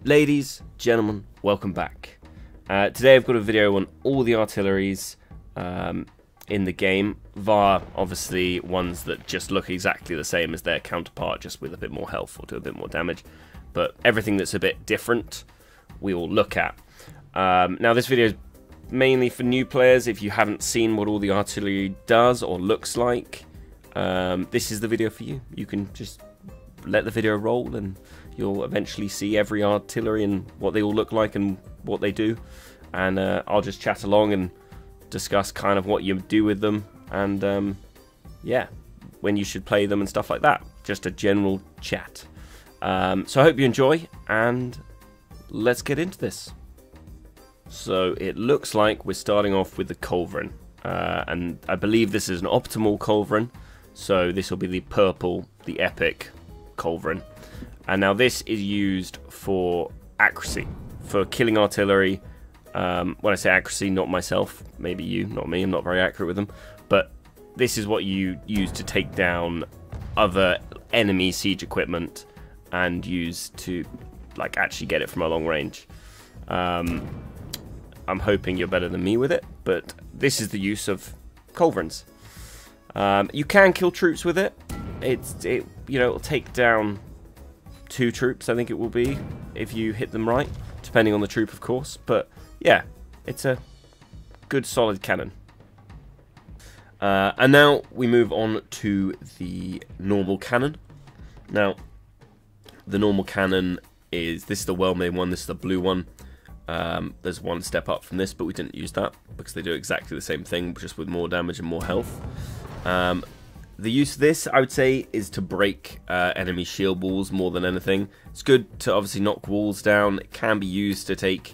Ladies, gentlemen, welcome back. Today I've got a video on all the artilleries in the game, via obviously ones that just look exactly the same as their counterpart, just with a bit more health or do a bit more damage. But everything that's a bit different, we will look at. Now this video is mainly for new players. If you haven't seen what all the artillery does or looks like, this is the video for you. You can just let the video roll and you'll eventually see every artillery and what they all look like and what they do. And I'll just chat along and discuss kind of what you do with them and yeah, when you should play them and stuff like that. Just a general chat. So I hope you enjoy, and let's get into this. So it looks like we're starting off with the Cauldron, and I believe this is an optimal Cauldron, so this will be the purple, the epic Cauldron. And now this is used for accuracy, for killing artillery. When I say accuracy, not myself, maybe you, not me, I'm not very accurate with them, but this is what you use to take down other enemy siege equipment and use to like actually get it from a long range. I'm hoping you're better than me with it, but this is the use of Cauldrons. You can kill troops with it. It'll take down 2 troops, I think it will be, if you hit them right, depending on the troop, of course. But yeah, it's a good solid cannon. And now we move on to the normal cannon. Now, the normal cannon this is the well-made one, this is the blue one. There's one step up from this, but we didn't use that because they do exactly the same thing, just with more damage and more health. The use of this, I would say, is to break enemy shield walls more than anything. It's good to obviously knock walls down. It can be used to take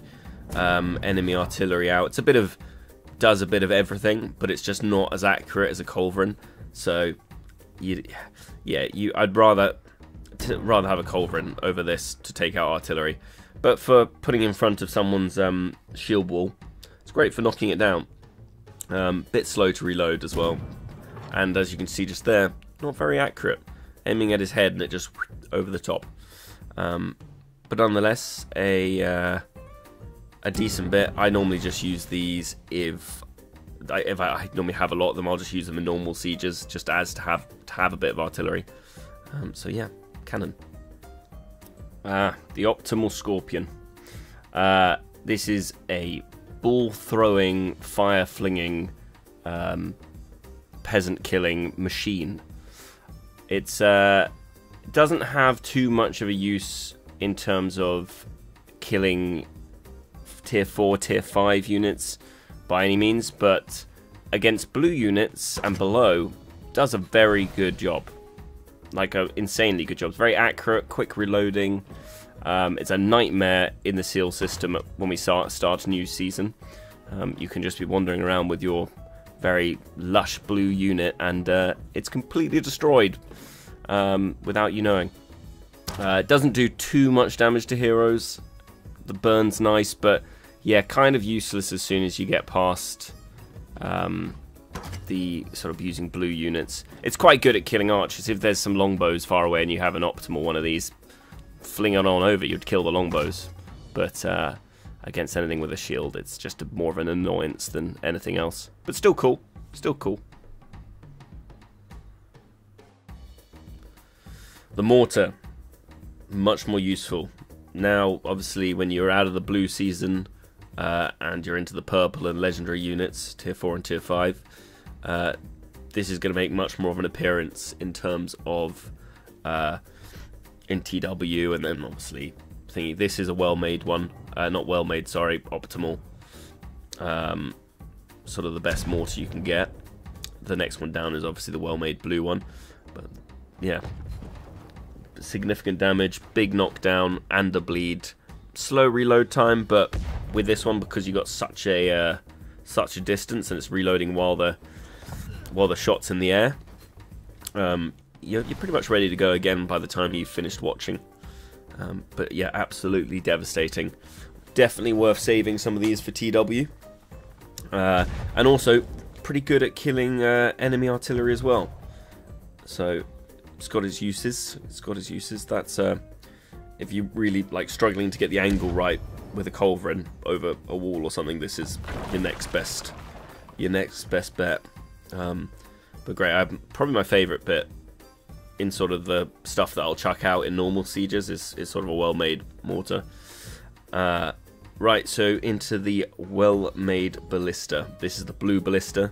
enemy artillery out. It's does a bit of everything, but it's just not as accurate as a Cauldron. So, I'd rather have a Cauldron over this to take out artillery. But for putting in front of someone's shield wall, it's great for knocking it down. Bit slow to reload as well. And as you can see just there, not very accurate. Aiming at his head and it just over the top. But nonetheless, a decent bit. I normally just use these if I normally have a lot of them. I'll just use them in normal sieges, just as to have a bit of artillery. So yeah, cannon. The optimal Scorpion. This is a ball throwing, fire flinging, peasant killing machine. It doesn't have too much of a use in terms of killing tier 4, tier 5 units by any means, but against blue units and below does a very good job. Like an insanely good job. It's very accurate, quick reloading. It's a nightmare in the seal system when we start a new season. You can just be wandering around with your very lush blue unit and it's completely destroyed without you knowing. It doesn't do too much damage to heroes. The burn's nice, but yeah, kind of useless as soon as you get past the sort of using blue units. It's quite good at killing archers. If there's some longbows far away and you have an optimal one of these, fling it on over, you'd kill the longbows. But against anything with a shield, it's just more of an annoyance than anything else. But still cool. Still cool. The Mortar. Much more useful. Now, obviously, when you're out of the blue season and you're into the purple and legendary units, tier 4 and tier 5, this is going to make much more of an appearance in terms of in TW, and then obviously thingy. This is a well-made one. Not well-made, sorry, optimal. Sort of the best mortar you can get. The next one down is obviously the well-made blue one. But yeah, significant damage, big knockdown, and a bleed. Slow reload time, but with this one, because you got such a distance and it's reloading while the shot's in the air, you're pretty much ready to go again by the time you've finished watching. But yeah, absolutely devastating. Definitely worth saving some of these for TW. And also pretty good at killing enemy artillery as well. So it's got its uses. That's if you're really like struggling to get the angle right with a Cauldron over a wall or something, this is your next best bet. But great. Probably my favourite bit in sort of the stuff that I'll chuck out in normal sieges is sort of a well-made mortar. Right, so into the well-made Ballista. This is the blue Ballista.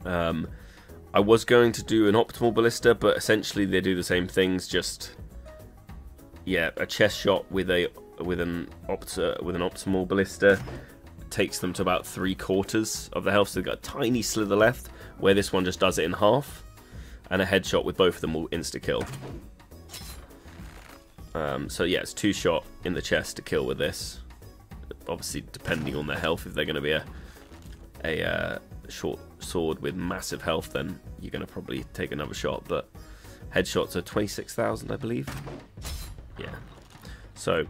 I was going to do an optimal Ballista, but essentially they do the same things, just yeah, a chest shot with an optimal Ballista takes them to about 3/4 of the health, so they've got a tiny slither left, where this one just does it in half, and a headshot with both of them will insta-kill. So yeah, it's 2-shot in the chest to kill with this. Obviously, depending on their health, if they're going to be a short sword with massive health, then you're going to probably take another shot, but headshots are 26,000, I believe. Yeah. So,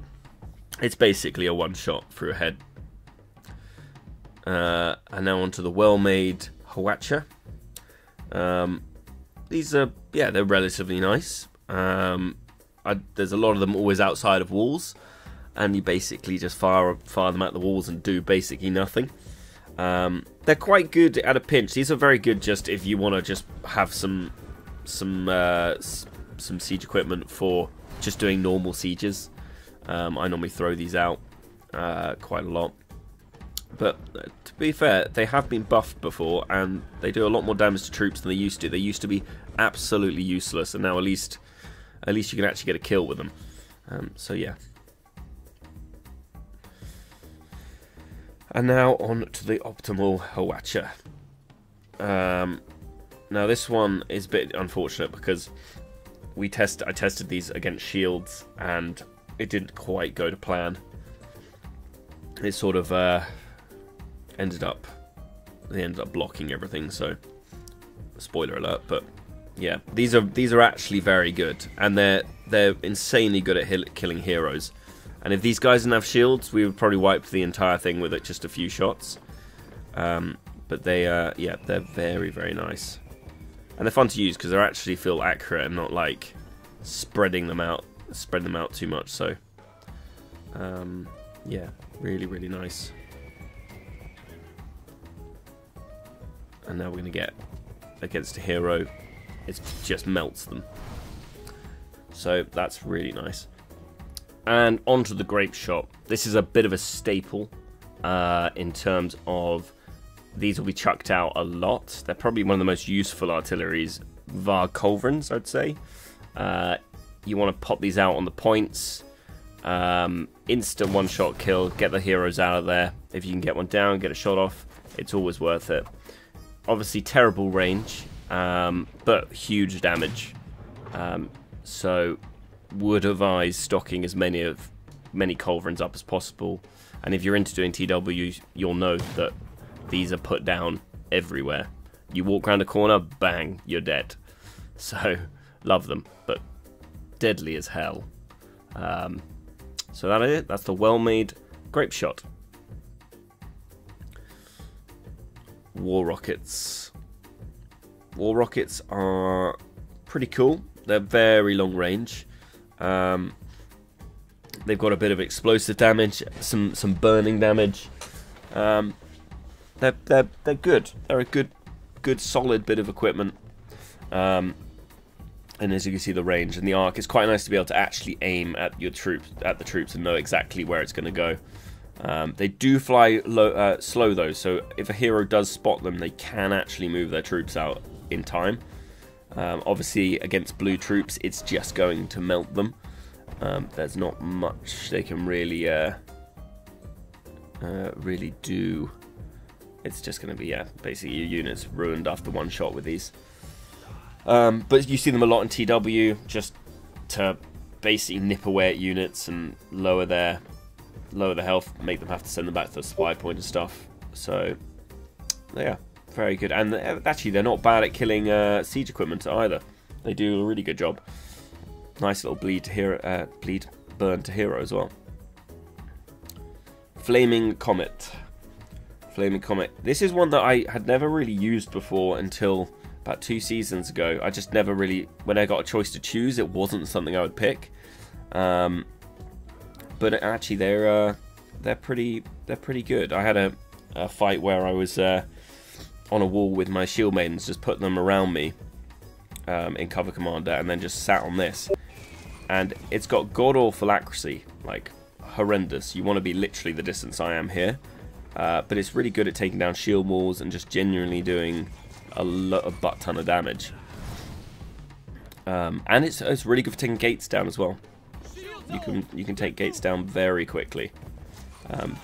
it's basically a one-shot through a head. And now onto the well-made Huaracha. These are, yeah, they're relatively nice. There's a lot of them always outside of walls, and you basically just fire them at the walls and do basically nothing. They're quite good at a pinch. These are very good just if you want to just have some siege equipment for just doing normal sieges. I normally throw these out quite a lot. But to be fair, they have been buffed before, and they do a lot more damage to troops than they used to. They used to be absolutely useless, and now at least you can actually get a kill with them. So yeah. And now on to the optimal Huaracha. Now this one is a bit unfortunate because I tested these against shields and it didn't quite go to plan. It sort of they ended up blocking everything. So spoiler alert, but yeah, these are actually very good, and they're insanely good at killing heroes. And if these guys didn't have shields, we would probably wipe the entire thing with just a few shots. But yeah, they're very, very nice. And they're fun to use because they actually feel accurate and not like spreading them out too much. So, yeah, really, really nice. And now we're going to get against a hero. It just melts them. So that's really nice. And onto the Grapeshot. This is a bit of a staple in terms of these will be chucked out a lot. They're probably one of the most useful artilleries via Cauldrons, I'd say. You want to pop these out on the points. Instant one-shot kill. Get the heroes out of there. If you can get one down, get a shot off, it's always worth it. Obviously terrible range, but huge damage. So would advise stocking as many Cauldrons up as possible, and if you're into doing TW, you'll know that these are put down everywhere. You walk around a corner, bang, you're dead. So love them, but deadly as hell. So that is it. That's the well-made Grapeshot. War rockets. War rockets are pretty cool. They're very long range. They've got a bit of explosive damage, some burning damage. They're good. They're a good solid bit of equipment. And as you can see, the range and the arc, it's quite nice to be able to actually aim at the troops and know exactly where it's going to go. They do fly slow though, so if a hero does spot them, they can actually move their troops out in time. Obviously, against blue troops, it's just going to melt them. There's not much they can really do. It's just going to be, yeah, basically your units ruined after one shot with these. But you see them a lot in TW, just to basically nip away at units and lower their health, make them have to send them back to the supply point and stuff. So, yeah, very good. And actually, they're not bad at killing siege equipment either. They do a really good job. Nice little burn to hero as well. Flaming Comet. Flaming Comet. This is one that I had never really used before until about 2 seasons ago. I just never really, when I got a choice to choose, it wasn't something I would pick. But actually, they're pretty good. I had a fight where I was on a wall with my shield maidens, just put them around me in cover commander, and then just sat on this. And it's got god-awful accuracy, like horrendous. You want to be literally the distance I am here. But it's really good at taking down shield walls and just genuinely doing a butt ton of damage. And it's really good for taking gates down as well. You can take gates down very quickly.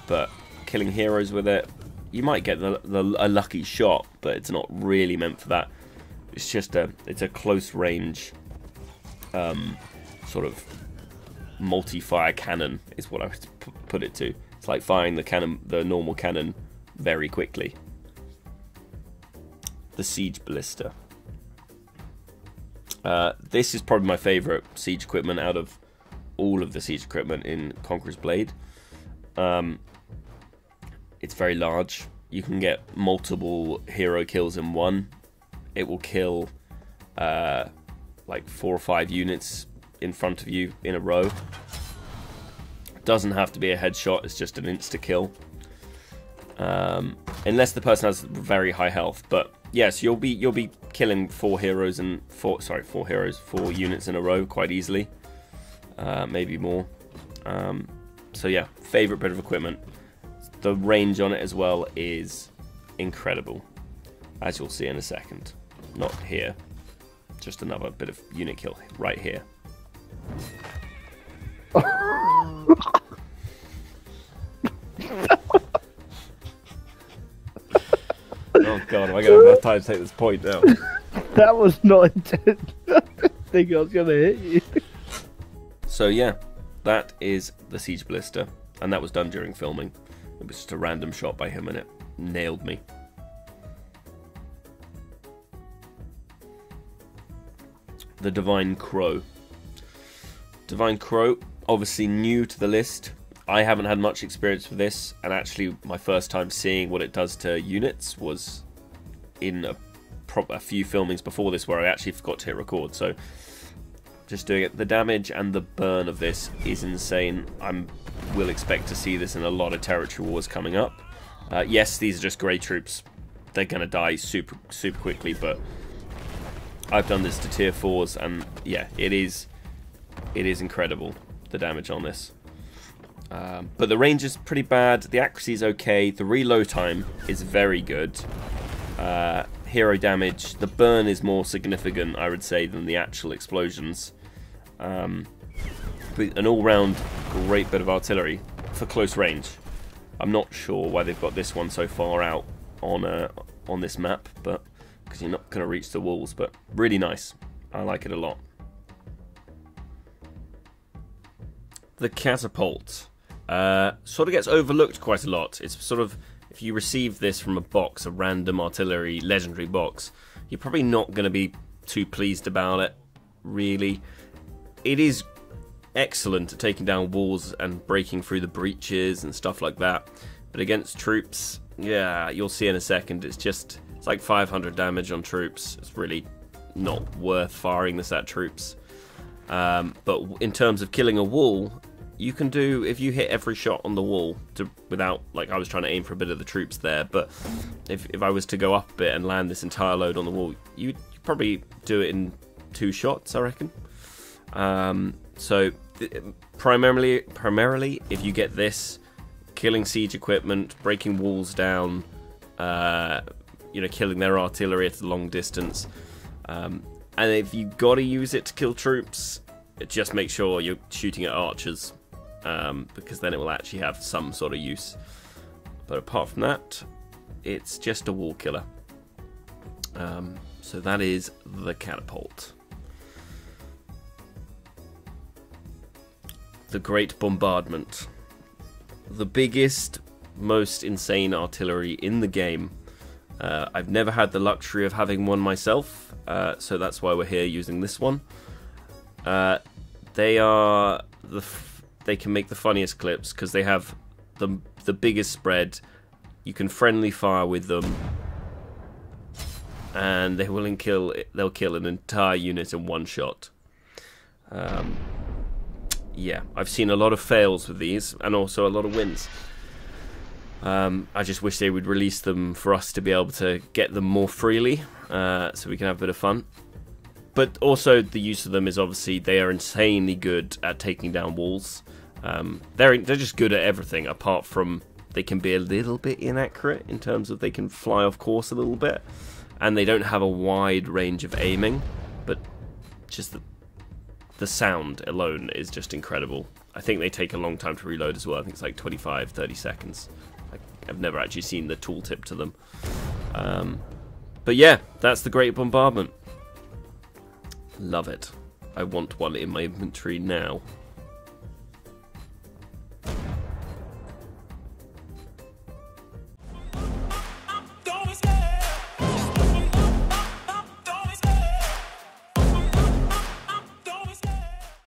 But killing heroes with it, you might get a lucky shot, but it's not really meant for that. It's just a close range sort of multi-fire cannon is what I would put it to. It's like firing the normal cannon very quickly. The Siege Ballista. This is probably my favourite siege equipment out of all of the siege equipment in Conqueror's Blade. It's very large. You can get multiple hero kills in one. It will kill like 4 or 5 units in front of you in a row. Doesn't have to be a headshot, it's just an insta-kill. Unless the person has very high health. But yes, you'll be killing 4 units in a row quite easily. Maybe more. So yeah, favourite bit of equipment. The range on it as well is incredible, as you'll see in a second. Not here, just another bit of unit kill right here. Oh god, am I going to have enough time to take this point now? That was not intent. I think I was going to hit you. So yeah, that is the Siege Blister, and that was done during filming. It was just a random shot by him and it nailed me. The Divine Crow. Divine Crow, obviously new to the list. I haven't had much experience with this, and actually my first time seeing what it does to units was in a few filmings before this where I actually forgot to hit record, so just doing it. The damage and the burn of this is insane. Will expect to see this in a lot of territory wars coming up. Yes, these are just grey troops. They're going to die super quickly, but I've done this to tier 4s, and yeah, it is incredible, the damage on this. But the range is pretty bad, the accuracy is okay, the reload time is very good. Hero damage, the burn is more significant, I would say, than the actual explosions. But an all-round great bit of artillery for close range. I'm not sure why they've got this one so far out on this map, but because you're not going to reach the walls, but really nice. I like it a lot. The Catapult sort of gets overlooked quite a lot. It's sort of, if you receive this from a box, a random artillery legendary box, you're probably not going to be too pleased about it, really. It is excellent at taking down walls and breaking through the breaches and stuff like that, but against troops, yeah, you'll see in a second, it's like 500 damage on troops. It's really not worth firing this at troops. But in terms of killing a wall, you can do, if you hit every shot on the wall without, like I was trying to aim for a bit of the troops there, but if I was to go up a bit and land this entire load on the wall, you'd probably do it in 2 shots, I reckon. So primarily, if you get this, killing siege equipment, breaking walls down, killing their artillery at a long distance, and if you got to use it to kill troops, just make sure you're shooting at archers, because then it will actually have some sort of use. But apart from that, it's just a wall killer. So that is the Catapult. The Great Bombardment. The biggest, most insane artillery in the game. I've never had the luxury of having one myself, so that's why we're here using this one. They can make the funniest clips because they have the biggest spread. You can friendly fire with them, and they'll kill an entire unit in one shot. yeah, I've seen a lot of fails with these, and also a lot of wins. I just wish they would release them for us to be able to get them more freely, so we can have a bit of fun. But also the use of them is obviously they are insanely good at taking down walls. They're just good at everything, apart from they can be a little bit inaccurate in terms of they can fly off course a little bit, and they don't have a wide range of aiming, but just the sound alone is just incredible. I think they take a long time to reload as well. I think it's like 25-30 seconds. I've never actually seen the tooltip to them. But yeah, that's the Great Bombardment. Love it. I want one in my inventory now.